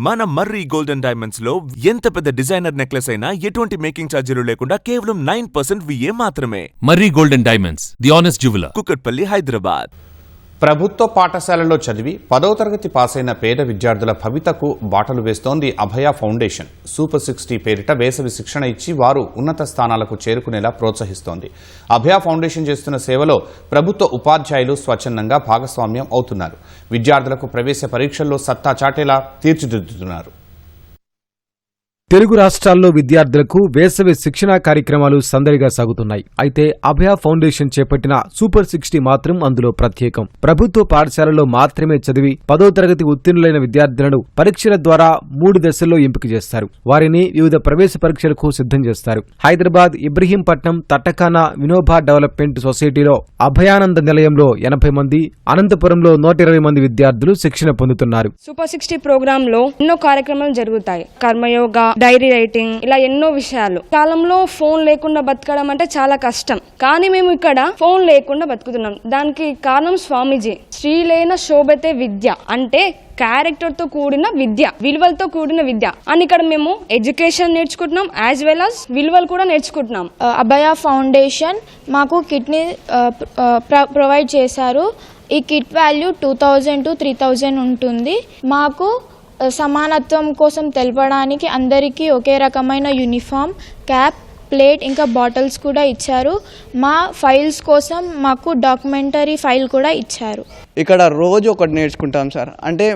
మన మర్రి golden diamonds లో ఎంత పెద్ద డిజైనర్ నెక్లెస్ అయినా ఎటువంటి మేకింగ్ ఛార్జీలు లేకుండా కేవలం 9% VA మాత్రమే. Marri golden diamonds, the honest jeweller, Kukatpally, Hyderabad. ప్రభుత్వ పాఠశాలలో చదివి 10వ తరగతి పాసైన పేద విద్యార్థుల భవితకు బాటలు వేస్తోంది అభయ ఫౌండేషన్. సూపర్ 60 పేరిట వేసవి శిక్షణ ఇచ్చి వారు ఉన్నత స్థానాలకు చేరుకునేలా ప్రోత్సహిస్తోంది. అభయ ఫౌండేషన్ చేస్తున్న సేవలో ప్రభుత్వ ఉపాధ్యాయులు స్వచ్ఛందంగా భాగస్వామ్యం అవుతున్నారు. విద్యార్థులకు ప్రవేశ పరీక్షల్లో సత్తా చాటేలా తీర్చిదిద్దుతున్నారు. తెలుగు రాష్ట్రాల్లో విద్యార్థులకు వేసవి శిక్షణా కార్యక్రమాలు సందడిగా సాగుతున్నాయి. అయితే అభయ ఫౌండేషన్ చేపట్టిన సూపర్ 60 మాత్రం అందులో ప్రత్యేకం. ప్రభుత్వ పాఠశాలలో మాత్రమే చదివి 10వ తరగతి ఉత్తీర్ణులైన విద్యార్థులను పరీక్షల ద్వారా 3 దశల్లో ఎంపిక చేస్తారు. వారిని వివిధ ప్రవేశ పరీక్షలకు సిద్ధం చేస్తారు. హైదరాబాద్ ఇబ్రహీంపట్నం తట్టఖానా వినోబా డెవలప్మెంట్ సొసైటీలో అభయానంద నిలయంలో 80 మంది, అనంతపురంలో 120 మంది విద్యార్థులు శిక్షణ పొందుతున్నారు. సూపర్ 60 ప్రోగ్రామ్ లో ఎన్నో కార్యక్రమాలు జరుగుతాయి. కర్మయోగ, డైరీ రైటింగ్, ఇలా ఎన్నో విషయాలు. కాలంలో ఫోన్ లేకుండా బతకడం అంటే చాలా కష్టం, కానీ మేము ఇక్కడ ఫోన్ లేకుండా బతుకుతున్నాం. దానికి కారణం స్వామీజీ. శ్రీలేన శోభతే విద్య అంటే క్యారెక్టర్ తో కూడిన విద్య, విలువలతో కూడిన విద్య అని ఇక్కడ మేము ఎడ్యుకేషన్ నేర్చుకుంటున్నాం, యాజ్ వెల్ as విలువలు కూడా నేర్చుకుంటున్నాం. అభయ ఫౌండేషన్ మాకు కిట్ని ప్రొవైడ్ చేశారు. ఈ కిట్ వాల్యూ 2000 to 3000 ఉంటుంది. మాకు సమానత్వం కోసం తెలపడానికి అందరికీ ఒకే రకమైన యూనిఫామ్, క్యాప్, ప్లేట్ ఇంకా బాటిల్స్ కూడా ఇచ్చారు. మా ఫైల్స్ కోసం మాకు డాక్యుమెంటరీ ఫైల్ కూడా ఇచ్చారు. ఇక్కడ రోజు ఒకటి నేర్చుకుంటాం సార్. అంటే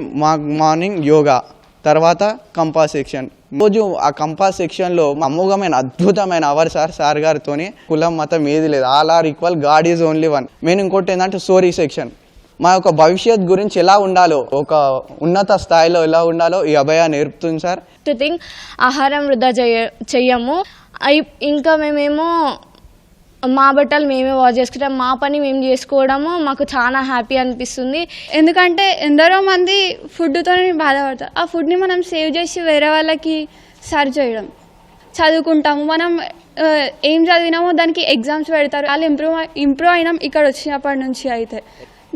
మార్నింగ్ యోగా, తర్వాత కంపాస్ సెక్షన్. రోజు ఆ కంపాస్ సెక్షన్లో అమోఘమైన అద్భుతమైన అవర్ సార్ గారితోని కులం మతం ఏది లేదు, all are equal, god is only one. Main ఇంకోటి ఏంటంటే స్టోరీ సెక్షన్. మా యొక్క భవిష్యత్ గురించి ఎలా ఉండాలో, ఒక ఉన్నత స్థాయిలో ఎలా ఉండాలో ఈ అభయ నేర్పుతుంది సార్. ఆహారం వృధా చెయ్యము. ఇంకా మేమేమో మా బట్టలు మేమే వాష్ చేసుకుంటాం. మా పని మేము చేసుకోవడము మాకు చాలా హ్యాపీ అనిపిస్తుంది. ఎందుకంటే ఎందరో మంది ఫుడ్తో బాధపడతారు. ఆ ఫుడ్ని మనం సేవ్ చేసి వేరే వాళ్ళకి సర్వ్ చేయడం. చదువుకుంటాము, మనం ఏం చదివినామో దానికి ఎగ్జామ్స్ పెడతారు. వాళ్ళు ఇంప్రూవ్ అయినాం ఇక్కడ వచ్చినప్పటి నుంచి. అయితే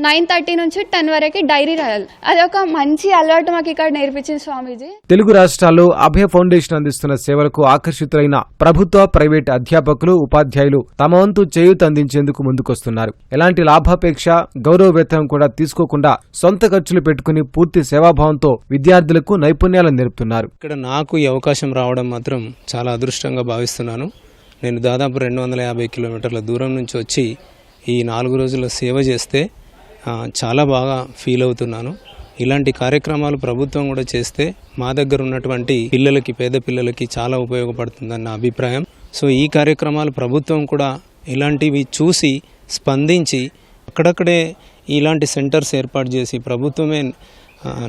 9:30 నుంచి 10 వరకు డైరీ రాయాలి. అదొక మంచి అలవాటు మాకు ఇక్కడ నేర్పించింది స్వామీజీ. తెలుగు రాష్ట్రాల్లో అభయ ఫౌండేషన్ అందిస్తున్న సేవలకు ఆకర్షితులైన ప్రభుత్వ, ప్రైవేట్ అధ్యాపకులు, ఉపాధ్యాయులు తమ వంతు చేయూత అందించేందుకు ముందుకొస్తున్నారు. ఎలాంటి లాభాపేక్ష, గౌరవ వేతనం కూడా తీసుకోకుండా సొంత ఖర్చులు పెట్టుకుని పూర్తి సేవాభావంతో విద్యార్థులకు నైపుణ్యాలను నేర్పుతున్నారు. ఇక్కడ నాకు ఈ అవకాశం రావడం మాత్రం చాలా అదృష్టంగా భావిస్తున్నాను. నేను దాదాపు 250 కిలోమీటర్ల దూరం నుంచి వచ్చి ఈ 4 రోజుల సేవ చేస్తే చాలా బాగా ఫీల్ అవుతున్నాను. ఇలాంటి కార్యక్రమాలు ప్రభుత్వం కూడా చేస్తే మా దగ్గర ఉన్నటువంటి పిల్లలకి, పేద పిల్లలకి చాలా ఉపయోగపడుతుందని నా అభిప్రాయం. సో ఈ కార్యక్రమాలు ప్రభుత్వం కూడా ఇలాంటివి చూసి స్పందించి అక్కడక్కడే ఇలాంటి సెంటర్స్ ఏర్పాటు చేసి ప్రభుత్వమే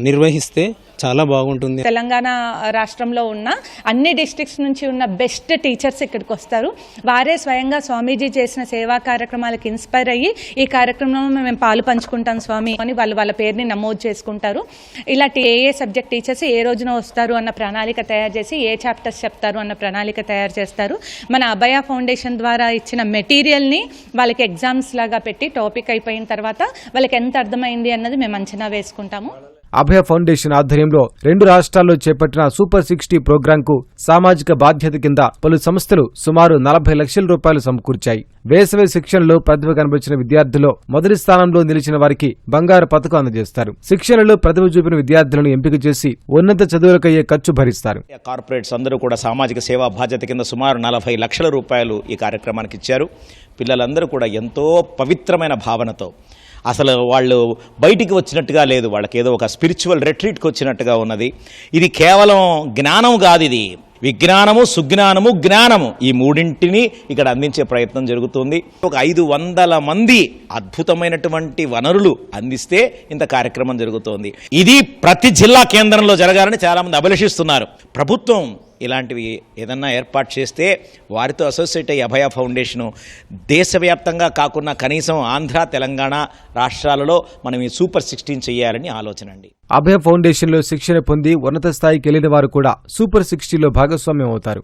నిర్వహిస్తే చాలా బాగుంటుంది. తెలంగాణ రాష్ట్రంలో ఉన్న అన్ని డిస్ట్రిక్ట్స్ నుంచి ఉన్న బెస్ట్ టీచర్స్ ఇక్కడికి వస్తారు. వారే స్వయంగా స్వామీజీ చేసిన సేవా కార్యక్రమాలకు ఇన్స్పైర్ అయ్యి ఈ కార్యక్రమంలో మేము పాలు పంచుకుంటాం స్వామి అని వాళ్ళ పేరుని నమోదు చేసుకుంటారు. ఇలా ఏ సబ్జెక్ట్ టీచర్స్ ఏ రోజున వస్తారు అన్న ప్రణాళిక తయారు చేసి, ఏ చాప్టర్స్ చెప్తారు అన్న ప్రణాళిక తయారు చేస్తారు. మన అభయ ఫౌండేషన్ ద్వారా ఇచ్చిన మెటీరియల్ని వాళ్ళకి ఎగ్జామ్స్ లాగా పెట్టి టాపిక్ అయిపోయిన తర్వాత వాళ్ళకి ఎంత అర్థమైంది అన్నది మేము అంచనా వేసుకుంటాము. అభయ ఫౌండేషన్ ఆధ్వర్యంలో 2 రాష్ట్రాల్లో చేపట్టిన సూపర్ 60 ప్రోగ్రాంకు సామాజిక బాధ్యత కింద పలు సంస్థలు సుమారు 40 లక్షల రూపాయలు సమకూర్చాయి. వేసవి శిక్షణలో ప్రతిభ కనబరిచిన విద్యార్థుల్లో మొదటి స్థానంలో నిలిచిన వారికి బంగారు పతకం అందజేస్తారు. శిక్షణలో ప్రతిభ చూపిన విద్యార్థులను ఎంపిక చేసి ఉన్నత చదువులకయ్యే ఖర్చు భరిస్తారు. కార్పొరేట్స్ అందరూ కూడా సామాజిక సేవా బాధ్యత కింద సుమారు 40 లక్షల రూపాయలు ఈ కార్యక్రమానికి ఇచ్చారు. పిల్లలందరూ కూడా ఎంతో పవిత్రమైన భావనతో, అసలు వాళ్ళు బయటికి వచ్చినట్టుగా లేదు, వాళ్ళకి ఏదో ఒక స్పిరిచువల్ రెట్రీట్కి వచ్చినట్టుగా ఉన్నది. ఇది కేవలం జ్ఞానం కాదు, ఇది విజ్ఞానము, సుజ్ఞానము, జ్ఞానము, ఈ మూడింటిని ఇక్కడ అందించే ప్రయత్నం జరుగుతుంది. ఒక 500 మంది అద్భుతమైనటువంటి వనరులు అందిస్తే ఇంత కార్యక్రమం జరుగుతోంది. ఇది ప్రతి జిల్లా కేంద్రంలో జరగాలని చాలామంది అభిలషిస్తున్నారు. ప్రభుత్వం ఇలాంటివి ఏదన్నా ఏర్పాటు చేస్తే వారితో అసోసియేట్ అయ్యి అభయ ఫౌండేషను దేశవ్యాప్తంగా కాకుండా కనీసం ఆంధ్ర, తెలంగాణ రాష్ట్రాలలో మనం ఈ సూపర్ 16 చేయాలని ఆలోచన అండి. అభయ ఫౌండేషన్లో శిక్షణ పొంది ఉన్నత స్థాయికి వెళ్లిన వారు కూడా సూపర్ 60లో భాగస్వామ్యం అవుతారు.